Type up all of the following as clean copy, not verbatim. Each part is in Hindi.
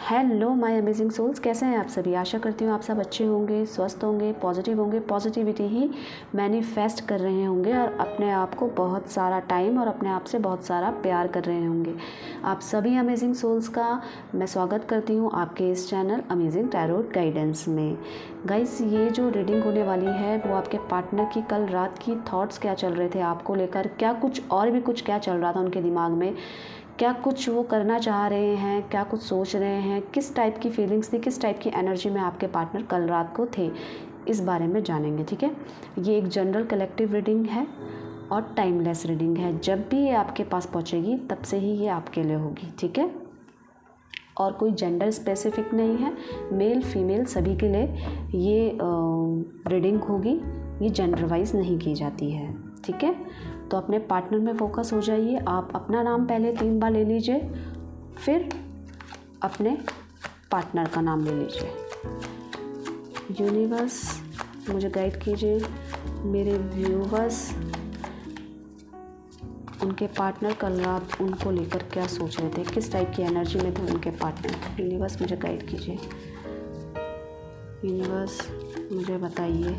हेलो माय अमेजिंग सोल्स, कैसे हैं आप सभी। आशा करती हूँ आप सब अच्छे होंगे, स्वस्थ होंगे, पॉजिटिव होंगे, पॉजिटिविटी ही मैनिफेस्ट कर रहे होंगे और अपने आप को बहुत सारा टाइम और अपने आप से बहुत सारा प्यार कर रहे होंगे। आप सभी अमेजिंग सोल्स का मैं स्वागत करती हूँ आपके इस चैनल अमेजिंग टैरोट गाइडेंस में। गाइस, ये जो रीडिंग होने वाली है वो आपके पार्टनर की कल रात की थॉट्स क्या चल रहे थे आपको लेकर, क्या कुछ और भी कुछ क्या चल रहा था उनके दिमाग में, क्या कुछ वो करना चाह रहे हैं, क्या कुछ सोच रहे हैं, किस टाइप की फीलिंग्स थी, किस टाइप की एनर्जी में आपके पार्टनर कल रात को थे, इस बारे में जानेंगे। ठीक है, ये एक जनरल कलेक्टिव रीडिंग है और टाइमलेस रीडिंग है। जब भी ये आपके पास पहुंचेगी तब से ही ये आपके लिए होगी। ठीक है, और कोई जेंडर स्पेसिफिक नहीं है, मेल फीमेल सभी के लिए ये रीडिंग होगी। ये जेंडर वाइज नहीं की जाती है। ठीक है, तो अपने पार्टनर में फोकस हो जाइए। आप अपना नाम पहले 3 बार ले लीजिए, फिर अपने पार्टनर का नाम ले लीजिए। यूनिवर्स मुझे गाइड कीजिए, मेरे व्यूवर्स उनके पार्टनर कल रात उनको लेकर क्या सोच रहे थे, किस टाइप की एनर्जी में थे उनके पार्टनर। यूनिवर्स मुझे गाइड कीजिए। यूनिवर्स मुझे बताइए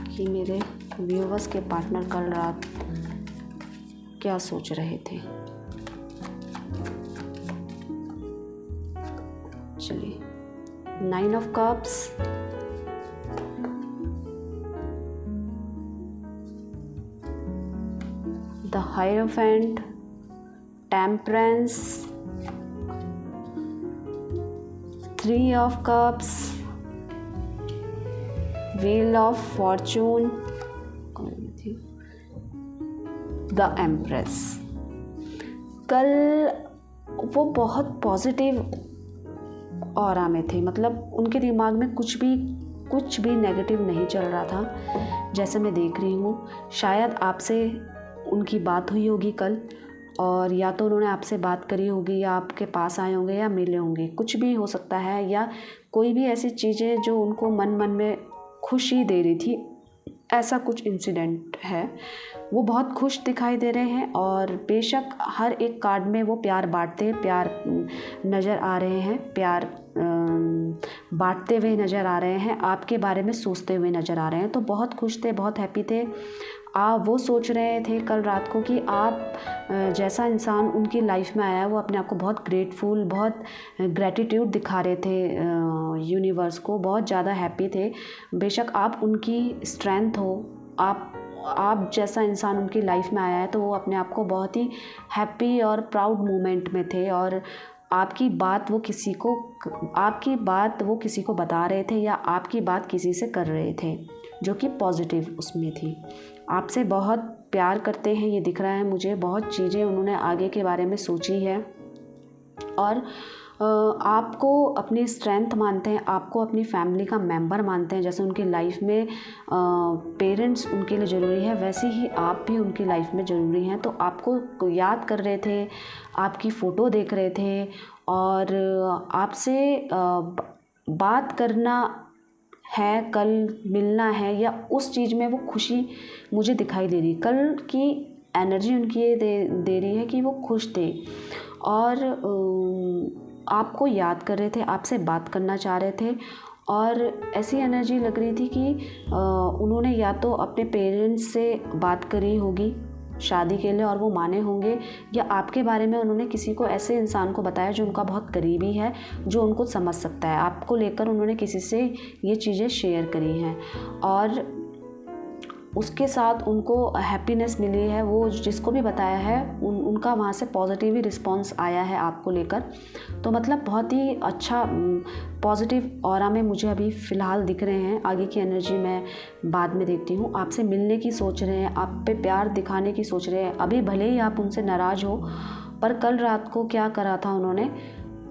कि मेरे व्यूवर्स के पार्टनर कल रात क्या सोच रहे थे। चलिए, 9 of cups, the hierophant, temperance, 3 of cups, wheel of Fortune, the empress. कल वो बहुत पॉजिटिव ऑरा में थे, मतलब उनके दिमाग में कुछ भी नेगेटिव नहीं चल रहा था। जैसे मैं देख रही हूँ, शायद आपसे उनकी बात हुई होगी कल, और या तो उन्होंने आपसे बात करी होगी या आपके पास आए होंगे या मिले होंगे, कुछ भी हो सकता है। या कोई भी ऐसी चीज़ें जो उनको मन में खुशी दे रही थी, ऐसा कुछ इंसिडेंट है। वो बहुत खुश दिखाई दे रहे हैं और बेशक हर एक कार्ड में वो प्यार बांटते, प्यार नज़र आ रहे हैं, प्यार बांटते हुए नज़र आ रहे हैं, आपके बारे में सोचते हुए नज़र आ रहे हैं। तो बहुत खुश थे, बहुत हैप्पी थे। वो सोच रहे थे कल रात को कि आप जैसा इंसान उनकी लाइफ में आया है वो अपने आप को बहुत ग्रेटफुल, बहुत ग्रेटिट्यूड दिखा रहे थे यूनिवर्स को, बहुत ज़्यादा हैप्पी थे। बेशक आप उनकी स्ट्रेंथ हो, आप जैसा इंसान उनकी लाइफ में आया है, तो वो अपने आप को बहुत ही हैप्पी और प्राउड मोमेंट में थे। और आपकी बात वो किसी को बता रहे थे या आपकी बात किसी से कर रहे थे, जो कि पॉजिटिव उसमें थी। आपसे बहुत प्यार करते हैं, ये दिख रहा है मुझे। बहुत चीज़ें उन्होंने आगे के बारे में सोची है और आपको अपनी स्ट्रेंथ मानते हैं, आपको अपनी फैमिली का मेंबर मानते हैं। जैसे उनकी लाइफ में पेरेंट्स उनके लिए ज़रूरी है, वैसे ही आप भी उनकी लाइफ में ज़रूरी हैं। तो आपको याद कर रहे थे, आपकी फ़ोटो देख रहे थे और आपसे बात करना है, कल मिलना है, या उस चीज़ में वो खुशी मुझे दिखाई दे रही। कल की एनर्जी उनकी ये दे रही है कि वो खुश थे और आपको याद कर रहे थे, आपसे बात करना चाह रहे थे। और ऐसी एनर्जी लग रही थी कि उन्होंने या तो अपने पेरेंट्स से बात करी होगी शादी के लिए और वो माने होंगे, या आपके बारे में उन्होंने किसी को, ऐसे इंसान को बताया जो उनका बहुत करीबी है, जो उनको समझ सकता है। आपको लेकर उन्होंने किसी से ये चीज़ें शेयर करी हैं और उसके साथ उनको हैप्पीनेस मिली है। वो जिसको भी बताया है उनका वहाँ से पॉजिटिव ही रिस्पॉन्स आया है आपको लेकर। तो मतलब बहुत ही अच्छा पॉजिटिव ऑरा में मुझे अभी फ़िलहाल दिख रहे हैं। आगे की एनर्जी मैं बाद में देखती हूँ। आपसे मिलने की सोच रहे हैं, आप पे प्यार दिखाने की सोच रहे हैं। अभी भले ही आप उनसे नाराज़ हो, पर कल रात को क्या करा था उन्होंने,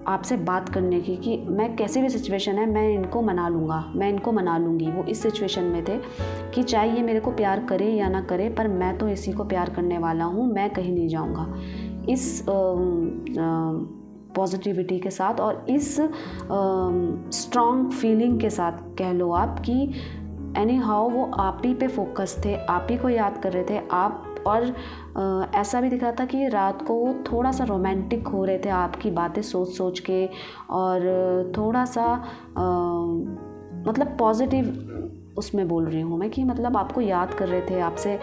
आपसे बात करने की कि मैं कैसी भी सिचुएशन है मैं इनको मना लूँगा, मैं इनको मना लूँगी। वो इस सिचुएशन में थे कि चाहे ये मेरे को प्यार करे या ना करे, पर मैं तो इसी को प्यार करने वाला हूँ, मैं कहीं नहीं जाऊँगा। इस पॉजिटिविटी के साथ और इस स्ट्रॉन्ग फीलिंग के साथ कह लो आप कि एनी हाउ वो आप ही पे फोकस थे, आप ही को याद कर रहे थे। आप और ऐसा भी दिख रहा था कि रात को वो थोड़ा सा रोमांटिक हो रहे थे आपकी बातें सोच सोच के, और थोड़ा सा मतलब पॉजिटिव उसमें बोल रही हूँ मैं कि मतलब आपको याद कर रहे थे, आपसे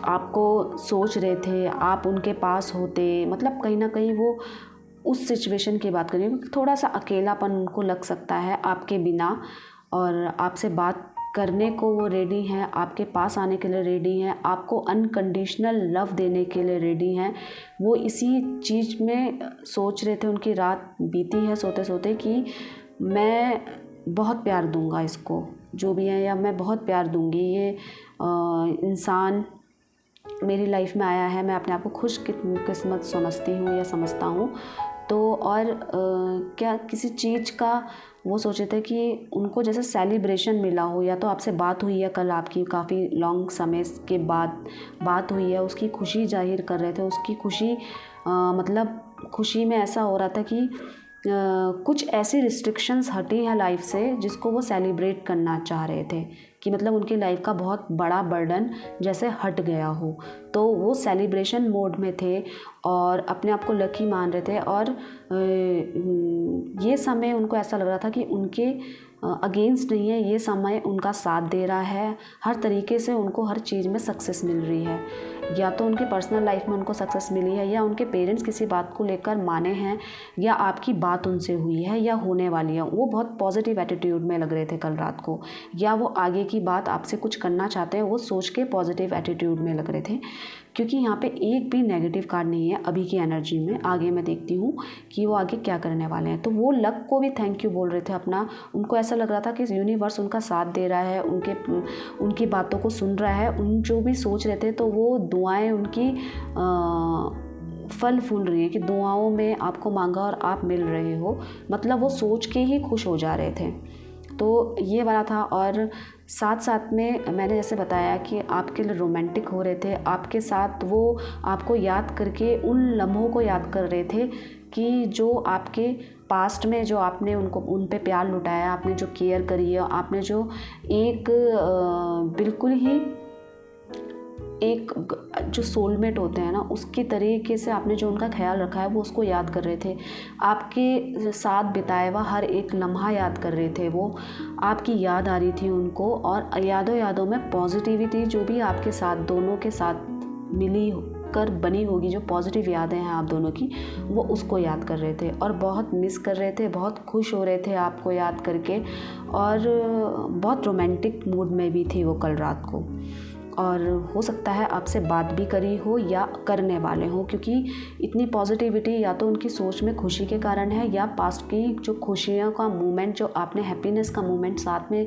आपको सोच रहे थे, आप उनके पास होते, मतलब कहीं ना कहीं वो उस सिचुएशन की बात कर रही हूँ। थोड़ा सा अकेलापन उनको लग सकता है आपके बिना, और आपसे बात करने को वो रेडी हैं, आपके पास आने के लिए रेडी हैं, आपको अनकंडीशनल लव देने के लिए रेडी हैं। वो इसी चीज़ में सोच रहे थे, उनकी रात बीती है सोते सोते कि मैं बहुत प्यार दूंगा इसको, जो भी है, या मैं बहुत प्यार दूंगी, ये इंसान मेरी लाइफ में आया है, मैं अपने आप को खुशकिस्मत समझती हूँ या समझता हूँ। तो और क्या किसी चीज़ का वो सोचे थे कि उनको जैसे सेलिब्रेशन मिला हो, या तो आपसे बात हुई है कल आपकी, काफ़ी लॉन्ग समय के बाद बात हुई है, उसकी खुशी जाहिर कर रहे थे, उसकी खुशी मतलब खुशी में ऐसा हो रहा था कि कुछ ऐसी रिस्ट्रिक्शंस हटी हैं लाइफ से जिसको वो सेलिब्रेट करना चाह रहे थे, कि मतलब उनकी लाइफ का बहुत बड़ा बर्डन जैसे हट गया हो। तो वो सेलिब्रेशन मोड में थे और अपने आप को लकी मान रहे थे, और ये समय उनको ऐसा लग रहा था कि उनके अगेंस्ट नहीं है, ये समय उनका साथ दे रहा है, हर तरीके से उनको हर चीज़ में सक्सेस मिल रही है। या तो उनकी पर्सनल लाइफ में उनको सक्सेस मिली है, या उनके पेरेंट्स किसी बात को लेकर माने हैं, या आपकी बात उनसे हुई है या होने वाली है। वो बहुत पॉजिटिव एटीट्यूड में लग रहे थे कल रात को, या वो आगे की बात आपसे कुछ करना चाहते हैं, वो सोच के पॉजिटिव एटीट्यूड में लग रहे थे। क्योंकि यहाँ पे एक भी नेगेटिव कार्ड नहीं है अभी की एनर्जी में। आगे मैं देखती हूँ कि वो आगे क्या करने वाले हैं। तो वो लक को भी थैंक यू बोल रहे थे अपना। उनको ऐसा लग रहा था कि यूनिवर्स उनका साथ दे रहा है, उनकी बातों को सुन रहा है, उन जो भी सोच रहे थे, तो वो दुआएं उनकी फल फूल रही हैं कि दुआओं में आपको मांगा और आप मिल रहे हो। मतलब वो सोच के ही खुश हो जा रहे थे। तो ये वाला था। और साथ साथ में मैंने जैसे बताया कि आपके लिए रोमांटिक हो रहे थे, आपके साथ वो आपको याद करके उन लम्हों को याद कर रहे थे कि जो आपके पास्ट में जो आपने उन पे प्यार लुटाया, आपने जो केयर करी है, आपने जो एक बिल्कुल ही एक जो सोलमेट होते हैं ना, उसके तरीके से आपने जो उनका ख्याल रखा है, वो उसको याद कर रहे थे। आपके साथ बिताया हुआ हर एक लम्हा याद कर रहे थे, वो आपकी याद आ रही थी उनको। और यादों में पॉजिटिविटी जो भी आपके साथ दोनों के साथ मिली कर बनी होगी, जो पॉजिटिव यादें हैं आप दोनों की, वो उसको याद कर रहे थे और बहुत मिस कर रहे थे, बहुत खुश हो रहे थे आपको याद करके, और बहुत रोमांटिक मूड में भी थी वो कल रात को। और हो सकता है आपसे बात भी करी हो या करने वाले हो, क्योंकि इतनी पॉजिटिविटी या तो उनकी सोच में खुशी के कारण है, या पास्ट की जो खुशियों का मोमेंट, जो आपने हैप्पीनेस का मोमेंट साथ में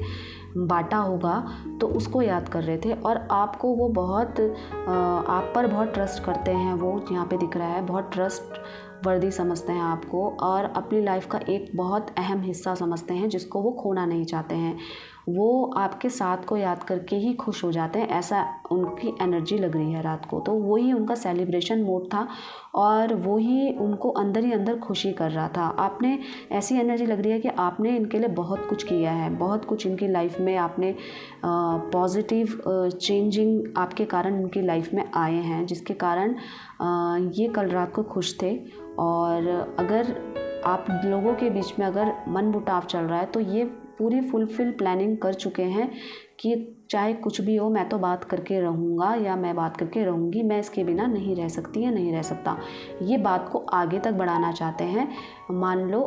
बांटा होगा, तो उसको याद कर रहे थे। और आपको वो बहुत आप पर बहुत ट्रस्ट करते हैं, वो यहाँ पे दिख रहा है, बहुत ट्रस्ट वर्दी समझते हैं आपको, और अपनी लाइफ का एक बहुत अहम हिस्सा समझते हैं जिसको वो खोना नहीं चाहते हैं। वो आपके साथ को याद करके ही खुश हो जाते हैं, ऐसा उनकी एनर्जी लग रही है रात को। तो वही उनका सेलिब्रेशन मोड था, और वो ही उनको अंदर ही अंदर खुशी कर रहा था। आपने ऐसी एनर्जी लग रही है कि आपने इनके लिए बहुत कुछ किया है, बहुत कुछ इनकी लाइफ में आपने पॉजिटिव चेंजिंग आपके कारण इनकी लाइफ में आए हैं, जिसके कारण ये कल रात को खुश थे। और अगर आप लोगों के बीच में अगर मनमुटाव चल रहा है, तो ये पूरी फुलफिल प्लानिंग कर चुके हैं कि चाहे कुछ भी हो, मैं तो बात करके रहूँगा, या मैं बात करके रहूँगी, मैं इसके बिना नहीं रह सकती या नहीं रह सकता। ये बात को आगे तक बढ़ाना चाहते हैं। मान लो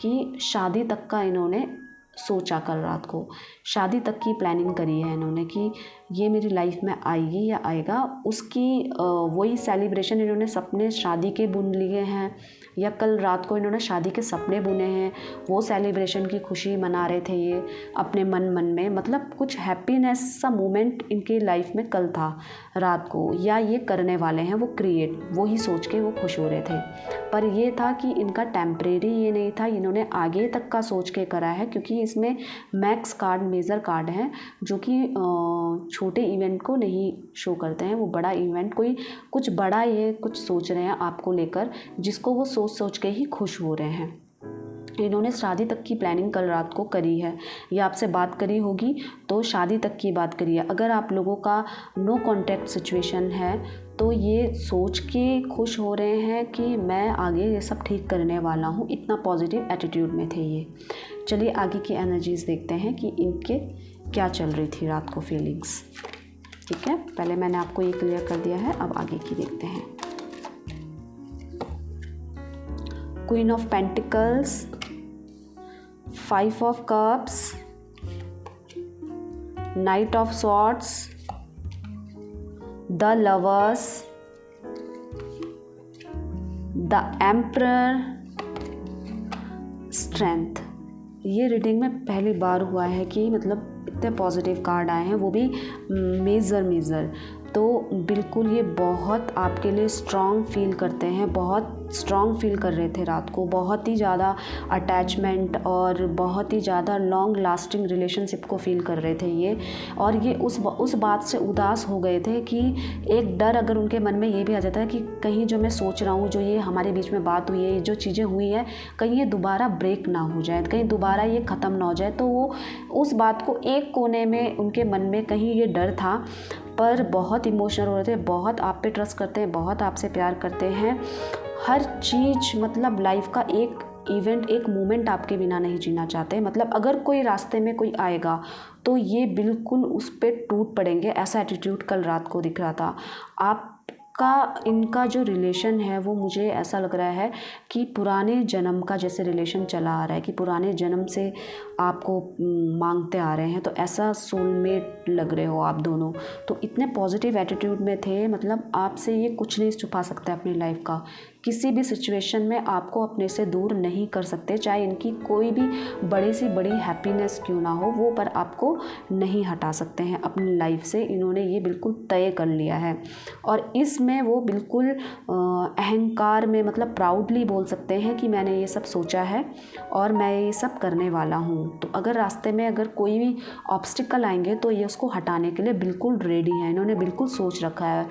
कि शादी तक का इन्होंने सोचा, कल रात को शादी तक की प्लानिंग करी है इन्होंने कि ये मेरी लाइफ में आएगी या आएगा। उसकी वही सेलिब्रेशन इन्होंने सपने शादी के बुन लिए हैं, या कल रात को इन्होंने शादी के सपने बुने हैं, वो सेलिब्रेशन की खुशी मना रहे थे ये अपने मन में। मतलब कुछ हैप्पीनेस सा मोमेंट इनकी लाइफ में कल था रात को, या ये करने वाले हैं वो क्रिएट, वो ही सोच के वो खुश हो रहे थे। पर ये था कि इनका टेम्परेरी ये नहीं था, इन्होंने आगे तक का सोच के करा है, क्योंकि इसमें मैक्स कार्ड, मेजर कार्ड हैं, जो कि छोटे इवेंट को नहीं शो करते हैं। वो बड़ा इवेंट, कोई कुछ बड़ा ये कुछ सोच रहे हैं आपको लेकर, जिसको वो सोच के ही खुश हो रहे हैं। इन्होंने शादी तक की प्लानिंग कल रात को करी है, या आपसे बात करी होगी तो शादी तक की बात करी है। अगर आप लोगों का नो कांटेक्ट सिचुएशन है तो ये सोच के खुश हो रहे हैं कि मैं आगे ये सब ठीक करने वाला हूँ, इतना पॉजिटिव एटीट्यूड में थे ये। चलिए आगे की एनर्जीज देखते हैं कि इनके क्या चल रही थी रात को फीलिंग्स। ठीक है, पहले मैंने आपको ये क्लियर कर दिया है, अब आगे की देखते हैं। Queen of pentacles, 5 of cups, night of swords, the lovers, the emperor, strength. ये रीडिंग में पहली बार हुआ है कि मतलब इतने पॉजिटिव कार्ड आए हैं, वो भी मेजर। तो बिल्कुल ये बहुत आपके लिए स्ट्रॉन्ग फील करते हैं, बहुत स्ट्रॉन्ग फील कर रहे थे रात को, बहुत ही ज़्यादा अटैचमेंट और बहुत ही ज़्यादा लॉन्ग लास्टिंग रिलेशनशिप को फील कर रहे थे ये। और ये उस बात से उदास हो गए थे कि एक डर अगर उनके मन में ये भी आ जाता है कि कहीं जो मैं सोच रहा हूँ, जो ये हमारे बीच में बात हुई है, जो चीज़ें हुई हैं, कहीं ये दोबारा ब्रेक ना हो जाए, कहीं दोबारा ये ख़त्म ना हो जाए। तो वो उस बात को एक कोने में उनके मन में कहीं ये डर था, पर बहुत इमोशनल हो रहे थे, बहुत आप पे ट्रस्ट करते हैं, बहुत आपसे प्यार करते हैं। हर चीज़ मतलब लाइफ का एक इवेंट, एक मोमेंट आपके बिना नहीं जीना चाहते। मतलब अगर कोई रास्ते में कोई आएगा तो ये बिल्कुल उस पर टूट पड़ेंगे, ऐसा एटीट्यूड कल रात को दिख रहा था। इनका जो रिलेशन है वो मुझे ऐसा लग रहा है कि पुराने जन्म का जैसे रिलेशन चला आ रहा है, कि पुराने जन्म से आपको मांगते आ रहे हैं। तो ऐसा सोलमेट लग रहे हो आप दोनों। तो इतने पॉजिटिव एटीट्यूड में थे, मतलब आपसे ये कुछ नहीं छुपा सकता अपनी लाइफ का। किसी भी सिचुएशन में आपको अपने से दूर नहीं कर सकते, चाहे इनकी कोई भी बड़ी सी बड़ी हैप्पीनेस क्यों ना हो, वो पर आपको नहीं हटा सकते हैं अपनी लाइफ से। इन्होंने ये बिल्कुल तय कर लिया है और इसमें वो बिल्कुल अहंकार में, मतलब प्राउडली बोल सकते हैं कि मैंने ये सब सोचा है और मैं ये सब करने वाला हूँ। तो अगर रास्ते में अगर कोई भी ऑब्स्टिकल आएंगे तो ये उसको हटाने के लिए बिल्कुल रेडी हैं, इन्होंने बिल्कुल सोच रखा है।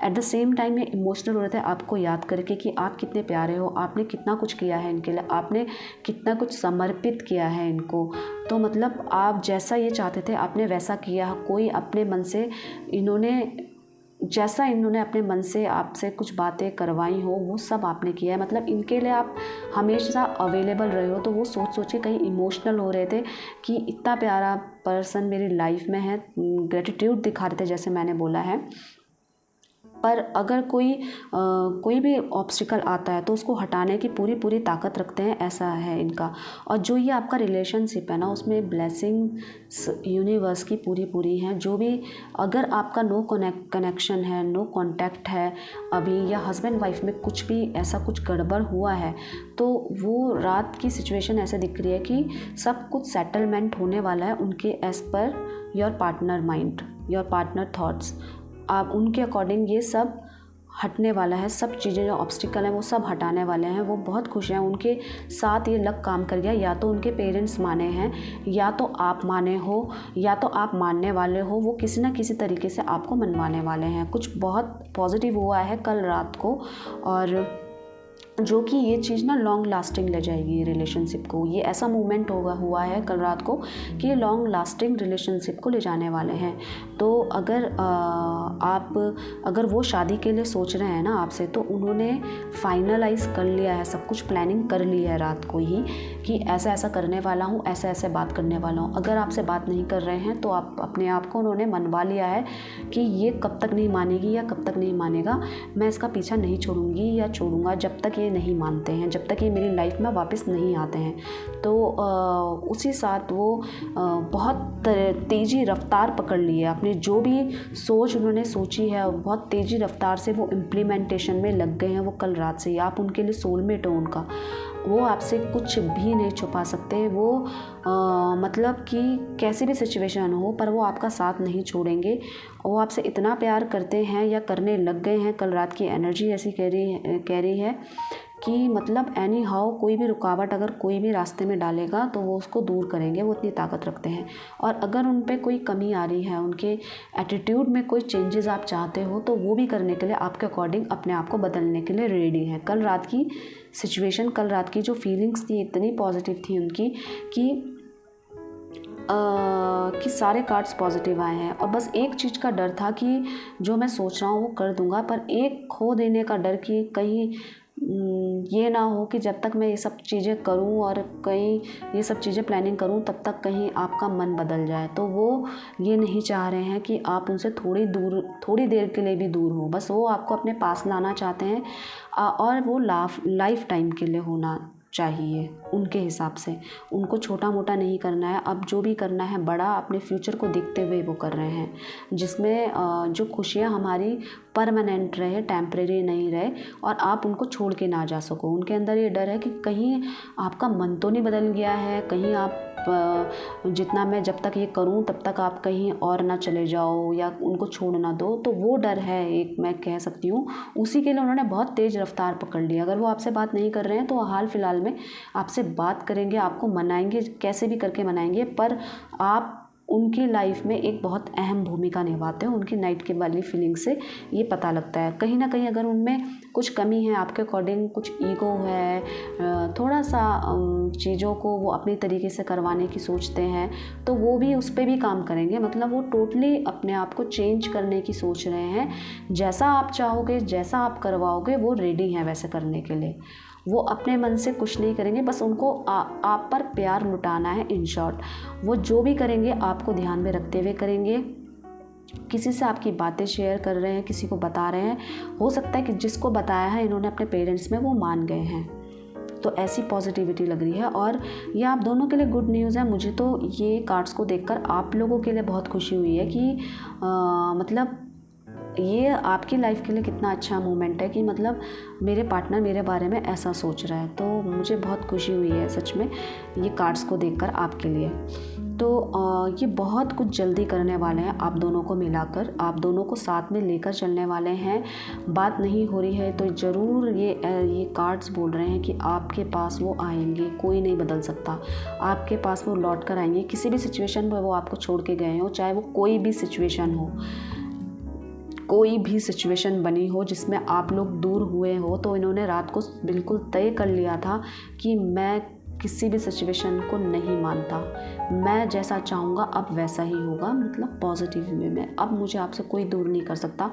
एट द सेम टाइम ये इमोशनल हो रहे थे आपको याद करके कि आप कितने प्यारे हो, आपने कितना कुछ किया है इनके लिए, आपने कितना कुछ समर्पित किया है इनको। तो मतलब आप जैसा ये चाहते थे आपने वैसा किया। कोई अपने मन से इन्होंने अपने मन से आपसे कुछ बातें करवाई हो, वो सब आपने किया है। मतलब इनके लिए आप हमेशा अवेलेबल रहे हो। तो वो सोच के कहीं इमोशनल हो रहे थे कि इतना प्यारा पर्सन मेरी लाइफ में है, ग्रेटिट्यूड दिखा रहे थे जैसे मैंने बोला है। पर अगर कोई भी ऑब्स्टिकल आता है तो उसको हटाने की पूरी ताकत रखते हैं, ऐसा है इनका। और जो ये आपका रिलेशनशिप है ना, उसमें ब्लेसिंग्स यूनिवर्स की पूरी हैं। जो भी अगर आपका नो कनेक्शन है, नो कांटेक्ट है अभी, या हस्बैंड वाइफ में कुछ भी ऐसा कुछ गड़बड़ हुआ है, तो वो रात की सिचुएशन ऐसे दिख रही है कि सब कुछ सेटलमेंट होने वाला है उनके as per your partner mind, your partner thoughts. आप उनके अकॉर्डिंग ये सब हटने वाला है, सब चीज़ें जो ऑब्स्टिकल हैं वो सब हटाने वाले हैं। वो बहुत खुश हैं, उनके साथ ये लक काम कर गया। या तो उनके पेरेंट्स माने हैं, या तो आप माने हो, या तो आप मानने वाले हो। वो किसी ना किसी तरीके से आपको मनवाने वाले हैं। कुछ बहुत पॉजिटिव हुआ है कल रात को, और जो कि ये चीज़ ना लॉन्ग लास्टिंग ले जाएगी रिलेशनशिप को। ये ऐसा मोमेंट हुआ है कल रात को कि ये लॉन्ग लास्टिंग रिलेशनशिप को ले जाने वाले हैं। तो अगर वो शादी के लिए सोच रहे हैं ना आपसे, तो उन्होंने फाइनलाइज कर लिया है, सब कुछ प्लानिंग कर ली है रात को ही कि ऐसा ऐसा करने वाला हूँ, ऐसे ऐसे बात करने वाला हूँ। अगर आपसे बात नहीं कर रहे हैं तो आप अपने आप को उन्होंने मनवा लिया है कि ये कब तक नहीं मानेगी या कब तक नहीं मानेगा, मैं इसका पीछा नहीं छोड़ूंगी या छोड़ूंगा जब तक ये नहीं मानते हैं, जब तक ये मेरी लाइफ में वापस नहीं आते हैं। तो उसी साथ वो बहुत तेज़ी रफ्तार पकड़ ली है। अपनी जो भी सोच उन्होंने सोची है, बहुत तेज़ी रफ्तार से वो इम्प्लीमेंटेशन में लग गए हैं। वो कल रात से आप उनके लिए सोलमेट हो उनका। वो आपसे कुछ भी नहीं छुपा सकते। वो मतलब कि कैसी भी सिचुएशन हो, पर वो आपका साथ नहीं छोड़ेंगे। वो आपसे इतना प्यार करते हैं या करने लग गए हैं। कल रात की एनर्जी ऐसी कह रही है कि मतलब एनी हाउ कोई भी रुकावट अगर कोई भी रास्ते में डालेगा तो वो उसको दूर करेंगे, वो इतनी ताकत रखते हैं। और अगर उन पे कोई कमी आ रही है, उनके एटीट्यूड में कोई चेंजेस आप चाहते हो, तो वो भी करने के लिए आपके अकॉर्डिंग अपने आप को बदलने के लिए रेडी हैं। कल रात की सिचुएशन, कल रात की जो फीलिंग्स थी इतनी पॉजिटिव थी उनकी कि सारे कार्ड्स पॉजिटिव आए हैं। और बस एक चीज़ का डर था कि जो मैं सोच रहा हूँ वो कर दूंगा, पर एक खो देने का डर कि कहीं ये ना हो कि जब तक मैं ये सब चीज़ें करूं और कहीं ये सब चीज़ें प्लानिंग करूं तब तक कहीं आपका मन बदल जाए। तो वो ये नहीं चाह रहे हैं कि आप उनसे थोड़ी देर के लिए भी दूर हो, बस वो आपको अपने पास लाना चाहते हैं। और वो लाइफ टाइम के लिए होना चाहिए उनके हिसाब से। उनको छोटा मोटा नहीं करना है, अब जो भी करना है बड़ा अपने फ्यूचर को देखते हुए वो कर रहे हैं, जिसमें जो खुशियाँ हमारी परमानेंट रहे, टेम्परेरी नहीं रहे और आप उनको छोड़ के ना जा सको। उनके अंदर ये डर है कि कहीं आपका मन तो नहीं बदल गया है, कहीं आप जितना मैं जब तक ये करूं तब तक आप कहीं और ना चले जाओ या उनको छोड़ ना दो। तो वो डर है एक, मैं कह सकती हूँ। उसी के लिए उन्होंने बहुत तेज़ रफ्तार पकड़ लिया। अगर वो आपसे बात नहीं कर रहे हैं तो हाल फिलहाल में आपसे बात करेंगे, आपको मनाएंगे, कैसे भी करके मनाएंगे, पर आप उनकी लाइफ में एक बहुत अहम भूमिका निभाते हैं। उनकी नाइट के वाली फीलिंग से ये पता लगता है। कहीं ना कहीं अगर उनमें कुछ कमी है आपके अकॉर्डिंग, कुछ ईगो है, थोड़ा सा चीज़ों को वो अपनी तरीके से करवाने की सोचते हैं, तो वो भी उस पर भी काम करेंगे। मतलब वो टोटली अपने आप को चेंज करने की सोच रहे हैं। जैसा आप चाहोगे, जैसा आप करवाओगे, वो रेडी हैं वैसे करने के लिए। वो अपने मन से कुछ नहीं करेंगे, बस उनको आप पर प्यार लुटाना है। इन शॉर्ट, वो जो भी करेंगे आपको ध्यान में रखते हुए करेंगे। किसी से आपकी बातें शेयर कर रहे हैं, किसी को बता रहे हैं, हो सकता है कि जिसको बताया है इन्होंने अपने पेरेंट्स में वो मान गए हैं। तो ऐसी पॉजिटिविटी लग रही है और ये आप दोनों के लिए गुड न्यूज़ है। मुझे तो ये कार्ड्स को देखकर आप लोगों के लिए बहुत खुशी हुई है कि मतलब ये आपकी लाइफ के लिए कितना अच्छा मोमेंट है कि मतलब मेरे पार्टनर मेरे बारे में ऐसा सोच रहा है। तो मुझे बहुत खुशी हुई है सच में ये कार्ड्स को देखकर आपके लिए। तो ये बहुत कुछ जल्दी करने वाले हैं आप दोनों को मिलाकर, आप दोनों को साथ में लेकर चलने वाले हैं। बात नहीं हो रही है तो ज़रूर ये कार्ड्स बोल रहे हैं कि आपके पास वो आएंगे, कोई नहीं बदल सकता। आपके पास वो लौट कर आएंगे। किसी भी सिचुएशन में वो आपको छोड़ के गए हो, चाहे वो कोई भी सिचुएशन हो, कोई भी सिचुएशन बनी हो जिसमें आप लोग दूर हुए हो, तो इन्होंने रात को बिल्कुल तय कर लिया था कि मैं किसी भी सिचुएशन को नहीं मानता, मैं जैसा चाहूँगा अब वैसा ही होगा। मतलब पॉजिटिव वे में अब मुझे आपसे कोई दूर नहीं कर सकता,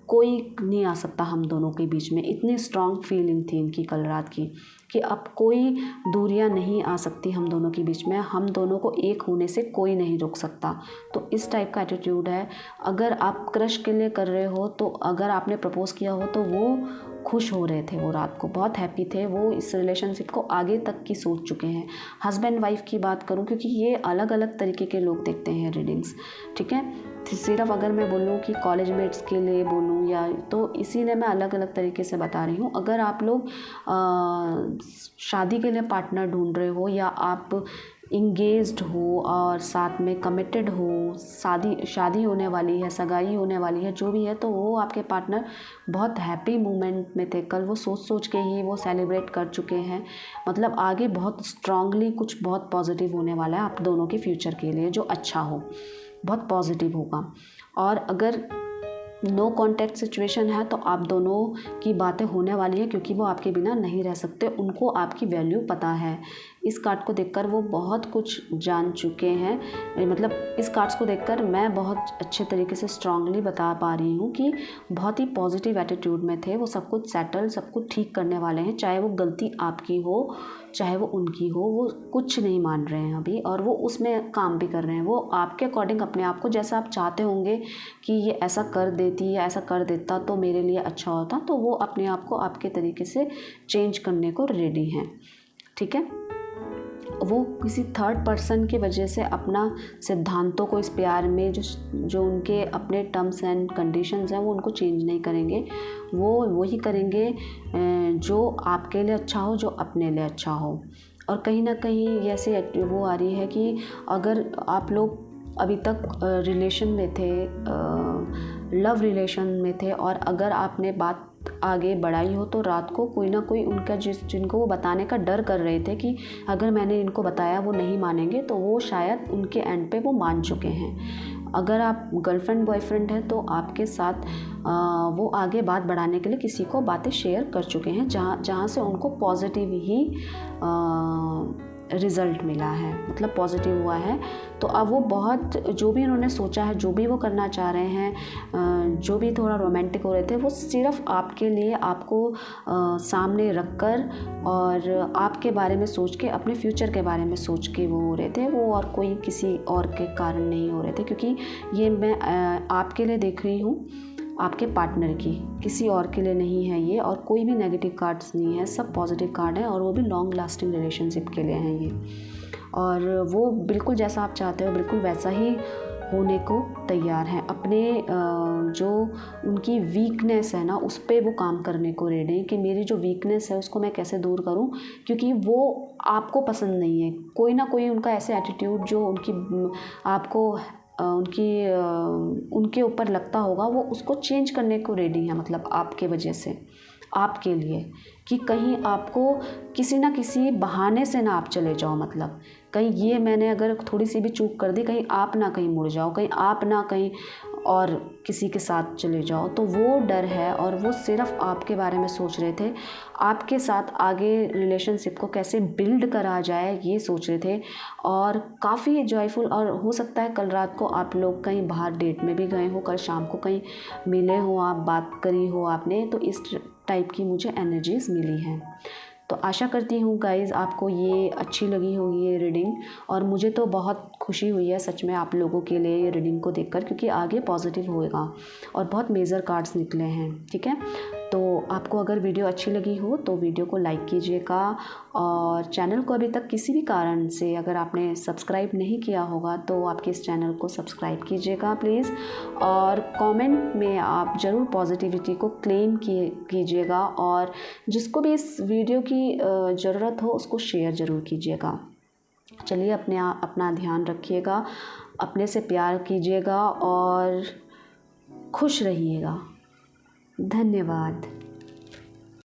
कोई नहीं आ सकता हम दोनों के बीच में। इतनी स्ट्रॉन्ग फीलिंग थी इनकी कल रात की कि अब कोई दूरियां नहीं आ सकती हम दोनों के बीच में। हम दोनों को एक होने से कोई नहीं रोक सकता। तो इस टाइप का एटीट्यूड है। अगर आप क्रश के लिए कर रहे हो, तो अगर आपने प्रपोज़ किया हो तो वो खुश हो रहे थे, वो रात को बहुत हैप्पी थे, वो इस रिलेशनशिप को आगे तक की सोच चुके हैं। हस्बैंड वाइफ की बात करूं, क्योंकि ये अलग अलग तरीके के लोग देखते हैं रीडिंग्स, ठीक है। सिर्फ अगर मैं बोलूं कि कॉलेज मेट्स के लिए बोलूं या, तो इसीलिए मैं अलग अलग तरीके से बता रही हूँ। अगर आप लोग शादी के लिए पार्टनर ढूंढ रहे हो या आप इंगेज्ड हो और साथ में कमिटेड हो, शादी होने वाली है, सगाई होने वाली है, जो भी है, तो वो आपके पार्टनर बहुत हैप्पी मोमेंट में थे कल। वो सोच के ही वो सेलिब्रेट कर चुके हैं। मतलब आगे बहुत स्ट्रांगली कुछ बहुत पॉजिटिव होने वाला है आप दोनों के फ्यूचर के लिए, जो अच्छा हो, बहुत पॉजिटिव होगा। और अगर नो कॉन्टैक्ट सिचुएशन है तो आप दोनों की बातें होने वाली है, क्योंकि वो आपके बिना नहीं रह सकते। उनको आपकी वैल्यू पता है। इस कार्ड को देखकर वो बहुत कुछ जान चुके हैं। मतलब इस कार्ड्स को देखकर मैं बहुत अच्छे तरीके से स्ट्रांगली बता पा रही हूँ कि बहुत ही पॉजिटिव एटीट्यूड में थे। वो सब कुछ सेटल, सब कुछ ठीक करने वाले हैं। चाहे वो गलती आपकी हो, चाहे वो उनकी हो, वो कुछ नहीं मान रहे हैं अभी, और वो उसमें काम भी कर रहे हैं। वो आपके अकॉर्डिंग अपने आप को, जैसा आप चाहते होंगे कि ये ऐसा कर देती या ऐसा कर देता तो मेरे लिए अच्छा होता, तो वो अपने आप को आपके तरीके से चेंज करने को रेडी हैं, ठीक है। वो किसी थर्ड पर्सन की वजह से अपना सिद्धांतों को इस प्यार में, जो उनके अपने टर्म्स एंड कंडीशंस हैं, वो उनको चेंज नहीं करेंगे। वो वही करेंगे जो आपके लिए अच्छा हो, जो अपने लिए अच्छा हो। और कहीं ना कहीं ऐसे वो आ रही है कि अगर आप लोग अभी तक रिलेशन में थे, लव रिलेशन में थे, और अगर आपने बात आगे बढ़ाई हो तो रात को कोई ना कोई उनका जिनको वो बताने का डर कर रहे थे कि अगर मैंने इनको बताया वो नहीं मानेंगे, तो वो शायद उनके एंड पे वो मान चुके हैं। अगर आप गर्लफ्रेंड बॉयफ्रेंड हैं तो आपके साथ वो आगे बात बढ़ाने के लिए किसी को बातें शेयर कर चुके हैं, जहाँ से उनको पॉजिटिव ही रिज़ल्ट मिला है, मतलब पॉजिटिव हुआ है। तो अब वो बहुत जो भी उन्होंने सोचा है, जो भी वो करना चाह रहे हैं, जो भी थोड़ा रोमांटिक हो रहे थे, वो सिर्फ आपके लिए, आपको सामने रखकर और आपके बारे में सोच के, अपने फ्यूचर के बारे में सोच के वो हो रहे थे, वो और कोई किसी और के कारण नहीं हो रहे थे। क्योंकि ये मैं आपके लिए देख रही हूँ, आपके पार्टनर की, किसी और के लिए नहीं है ये। और कोई भी नेगेटिव कार्ड्स नहीं है, सब पॉजिटिव कार्ड है, और वो भी लॉन्ग लास्टिंग रिलेशनशिप के लिए हैं ये। और वो बिल्कुल जैसा आप चाहते हो बिल्कुल वैसा ही होने को तैयार हैं। अपने जो उनकी वीकनेस है ना, उस पर वो काम करने को रेडी हैं कि मेरी जो वीकनेस है उसको मैं कैसे दूर करूं, क्योंकि वो आपको पसंद नहीं है। कोई ना कोई उनका ऐसे एटीट्यूड जो आपको उनके ऊपर लगता होगा, वो उसको चेंज करने को रेडी है, मतलब आपके वजह से, आपके लिए, कि कहीं आपको किसी ना किसी बहाने से ना आप चले जाओ। मतलब कहीं ये मैंने अगर थोड़ी सी भी चूक कर दी, कहीं आप ना कहीं मुड़ जाओ, कहीं आप ना कहीं और किसी के साथ चले जाओ, तो वो डर है। और वो सिर्फ आपके बारे में सोच रहे थे, आपके साथ आगे रिलेशनशिप को कैसे बिल्ड करा जाए ये सोच रहे थे। और काफ़ी जॉयफुल, और हो सकता है कल रात को आप लोग कहीं बाहर डेट में भी गए हो, कल शाम को कहीं मिले हो, आप बात करी हो आपने, तो इस टाइप की मुझे एनर्जीज़ मिली हैं। तो आशा करती हूँ गाइज़ आपको ये अच्छी लगी होगी ये रीडिंग, और मुझे तो बहुत खुशी हुई है सच में आप लोगों के लिए ये रीडिंग को देखकर, क्योंकि आगे पॉजिटिव होएगा और बहुत मेजर कार्ड्स निकले हैं। ठीक है, तो आपको अगर वीडियो अच्छी लगी हो तो वीडियो को लाइक कीजिएगा, और चैनल को अभी तक किसी भी कारण से अगर आपने सब्सक्राइब नहीं किया होगा तो आपके इस चैनल को सब्सक्राइब कीजिएगा प्लीज़। और कमेंट में आप ज़रूर पॉजिटिविटी को क्लेम कीजिएगा, और जिसको भी इस वीडियो की ज़रूरत हो उसको शेयर ज़रूर कीजिएगा। चलिए, अपना ध्यान रखिएगा, अपने से प्यार कीजिएगा और खुश रहिएगा। धन्यवाद।